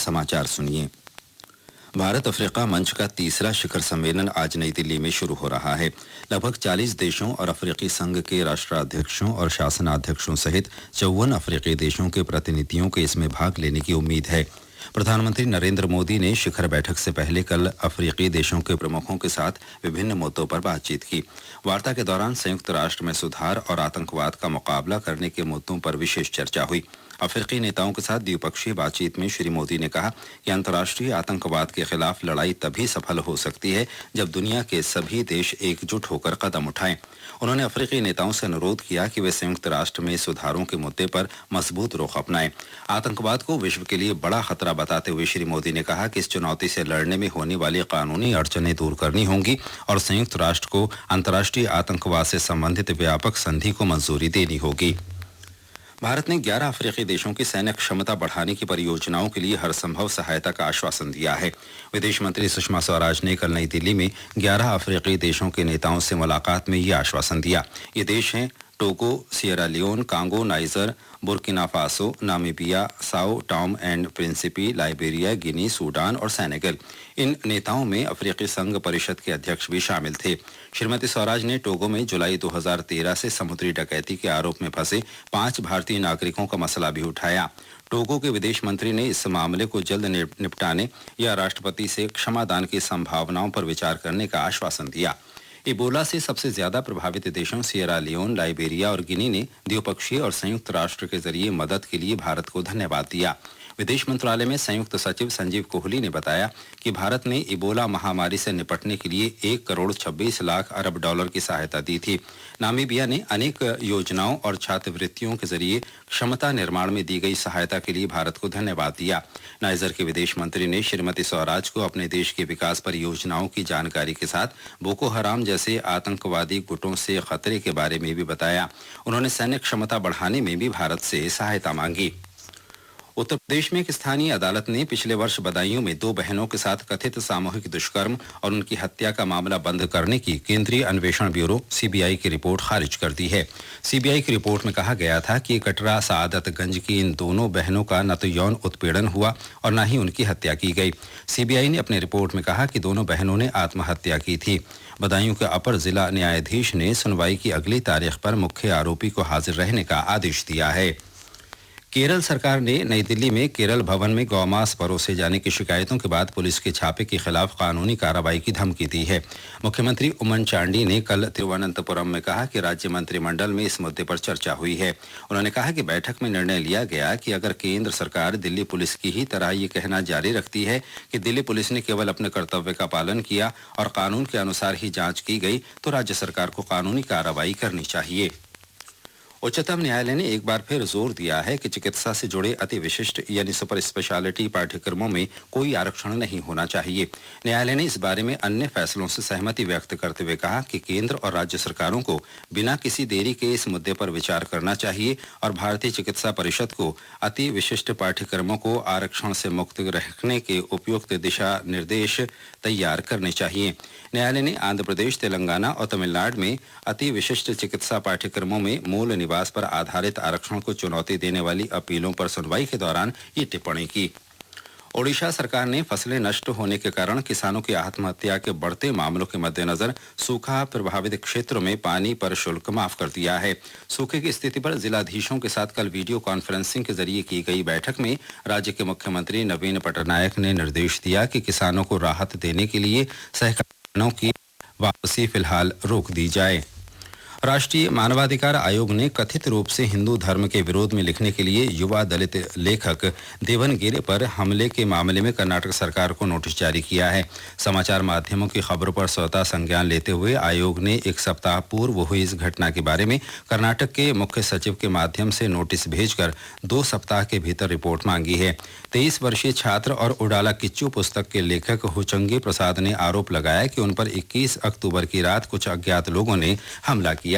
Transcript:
समाचार सुनिए। भारत अफ्रीका मंच का तीसरा शिखर सम्मेलन आज नई दिल्ली में शुरू हो रहा है। लगभग 40 देशों और अफ्रीकी संघ के राष्ट्राध्यक्षों और शासनाध्यक्षों सहित 54 अफ्रीकी देशों के प्रतिनिधियों के इसमें भाग लेने की उम्मीद है। प्रधानमंत्री नरेंद्र मोदी ने शिखर बैठक से पहले कल अफ्रीकी देशों के प्रमुखों के साथ विभिन्न मुद्दों पर बातचीत की। वार्ता के दौरान संयुक्त राष्ट्र में सुधार और आतंकवाद का मुकाबला करने के मुद्दों पर विशेष चर्चा हुई। अफ्रीकी नेताओं के साथ द्विपक्षीय बातचीत में श्री मोदी ने कहा कि अंतर्राष्ट्रीय आतंकवाद के खिलाफ लड़ाई तभी सफल हो सकती है जब दुनिया के सभी देश एकजुट होकर कदम उठाएं। उन्होंने अफ्रीकी नेताओं से अनुरोध किया कि वे संयुक्त राष्ट्र में सुधारों के मुद्दे पर मजबूत रुख अपनाएं। आतंकवाद को विश्व के लिए बड़ा खतरा बताते हुए श्री मोदी ने कहा कि इस चुनौती से लड़ने में होने वाली कानूनी अड़चनें दूर करनी होंगी और संयुक्त राष्ट्र को अंतर्राष्ट्रीय आतंकवाद से संबंधित व्यापक संधि को मंजूरी देनी होगी। भारत ने 11 अफ्रीकी देशों की सैन्य क्षमता बढ़ाने की परियोजनाओं के लिए हर संभव सहायता का आश्वासन दिया है। विदेश मंत्री सुषमा स्वराज ने कल नई दिल्ली में 11 अफ्रीकी देशों के नेताओं से मुलाकात में ये आश्वासन दिया। ये देश हैं Togo, Sierra Leone, Congo, Niger, Burkina Faso, Namibia, Sao Tome and Principe, Liberia, Guinea, Sudan और सेनेगल। इन नेताओं में अफ्रीकी संघ परिषद के अध्यक्ष भी शामिल थे। श्रीमती स्वराज ने टोगो में जुलाई 2013 से समुद्री डकैती के आरोप में फंसे 5 भारतीय नागरिकों का मसला भी उठाया। टोगो के विदेश मंत्री ने इस मामले को जल्द निपटाने या राष्ट्रपति से क्षमादान की संभावनाओं पर विचार करने का आश्वासन दिया। इबोला से सबसे ज्यादा प्रभावित देशों सियरा लियोन, लाइबेरिया और गिनी ने द्विपक्षीय और संयुक्त राष्ट्र के जरिए मदद के लिए भारत को धन्यवाद दिया। विदेश मंत्रालय में संयुक्त सचिव संजीव कोहली ने बताया कि भारत ने इबोला महामारी से निपटने के लिए 1 करोड़ 26 लाख अरब डॉलर की सहायता दी थी। नामीबिया ने अनेक योजनाओं और छात्रवृत्तियों के जरिए क्षमता निर्माण में दी गई सहायता के लिए भारत को धन्यवाद दिया। नाइजर के विदेश मंत्री ने श्रीमती स्वराज को अपने देश की विकास परियोजनाओं की जानकारी के साथ बोको हराम जैसे आतंकवादी गुटों से खतरे के बारे में भी बताया। उन्होंने सैन्य क्षमता बढ़ाने में भी भारत से सहायता मांगी। उत्तर प्रदेश में एक स्थानीय अदालत ने पिछले वर्ष बदायूं में 2 बहनों के साथ कथित सामूहिक दुष्कर्म और उनकी हत्या का मामला बंद करने की केंद्रीय अन्वेषण ब्यूरो सीबीआई की रिपोर्ट खारिज कर दी है। सीबीआई की रिपोर्ट में कहा गया था कि कटरा सआदतगंज की इन दोनों बहनों का न तो यौन उत्पीड़न हुआ और न ही उनकी हत्या की गई। सीबीआई ने अपनी रिपोर्ट में कहा कि दोनों बहनों ने आत्महत्या की थी। बदायूं के अपर जिला न्यायाधीश ने सुनवाई की अगली तारीख पर मुख्य आरोपी को हाजिर रहने का आदेश दिया है। केरल सरकार ने नई दिल्ली में केरल भवन में गौमांस परोसे जाने की शिकायतों के बाद पुलिस के छापे के खिलाफ कानूनी कार्रवाई की धमकी दी है। मुख्यमंत्री उमन चांडी ने कल तिरुवनंतपुरम में कहा कि राज्य मंत्रिमंडल में इस मुद्दे पर चर्चा हुई है। उन्होंने कहा कि बैठक में निर्णय लिया गया कि अगर केंद्र सरकार दिल्ली पुलिस की ही तरह ये कहना जारी रखती है कि दिल्ली पुलिस ने केवल अपने कर्तव्य का पालन किया और कानून के अनुसार ही जाँच की गई, तो राज्य सरकार को कानूनी कार्रवाई करनी चाहिए। उच्चतम न्यायालय ने एक बार फिर जोर दिया है कि चिकित्सा से जुड़े अति विशिष्ट यानी सुपर स्पेशलिटी पाठ्यक्रमों में कोई आरक्षण नहीं होना चाहिए। न्यायालय ने इस बारे में अन्य फैसलों से सहमति व्यक्त करते हुए कहा कि केंद्र और राज्य सरकारों को बिना किसी देरी के इस मुद्दे पर विचार करना चाहिए और भारतीय चिकित्सा परिषद को अति विशिष्ट पाठ्यक्रमों को आरक्षण से मुक्त रखने के उपयुक्त दिशा निर्देश तैयार करने चाहिए। न्यायालय ने आंध्र प्रदेश, तेलंगाना और तमिलनाडु में अति विशिष्ट चिकित्सा पाठ्यक्रमों में मूल निवास पर आधारित आरक्षण को चुनौती देने वाली अपीलों पर सुनवाई के दौरान ये टिप्पणी की। ओडिशा सरकार ने फसलें नष्ट होने के कारण किसानों की आत्महत्या के बढ़ते मामलों के मद्देनजर सूखा प्रभावित क्षेत्रों में पानी पर शुल्क माफ कर दिया है। सूखे की स्थिति पर जिलाधीशों के साथ कल वीडियो कॉन्फ्रेंसिंग के जरिए की गई बैठक में राज्य के मुख्यमंत्री नवीन पटनायक ने निर्देश दिया कि किसानों को राहत देने के लिए सहकारियों की वापसी फिलहाल रोक दी जाए। राष्ट्रीय मानवाधिकार आयोग ने कथित रूप से हिंदू धर्म के विरोध में लिखने के लिए युवा दलित लेखक देवनगिरे पर हमले के मामले में कर्नाटक सरकार को नोटिस जारी किया है। समाचार माध्यमों की खबरों पर स्वतः संज्ञान लेते हुए आयोग ने 1 सप्ताह पूर्व हुई इस घटना के बारे में कर्नाटक के मुख्य सचिव के माध्यम से नोटिस भेजकर 2 सप्ताह के भीतर रिपोर्ट मांगी है। 23 वर्षीय छात्र और उडाला किच्चू पुस्तक के लेखक हुचंगी प्रसाद ने आरोप लगाया कि उन पर 21 अक्टूबर की रात कुछ अज्ञात लोगों ने हमला किया।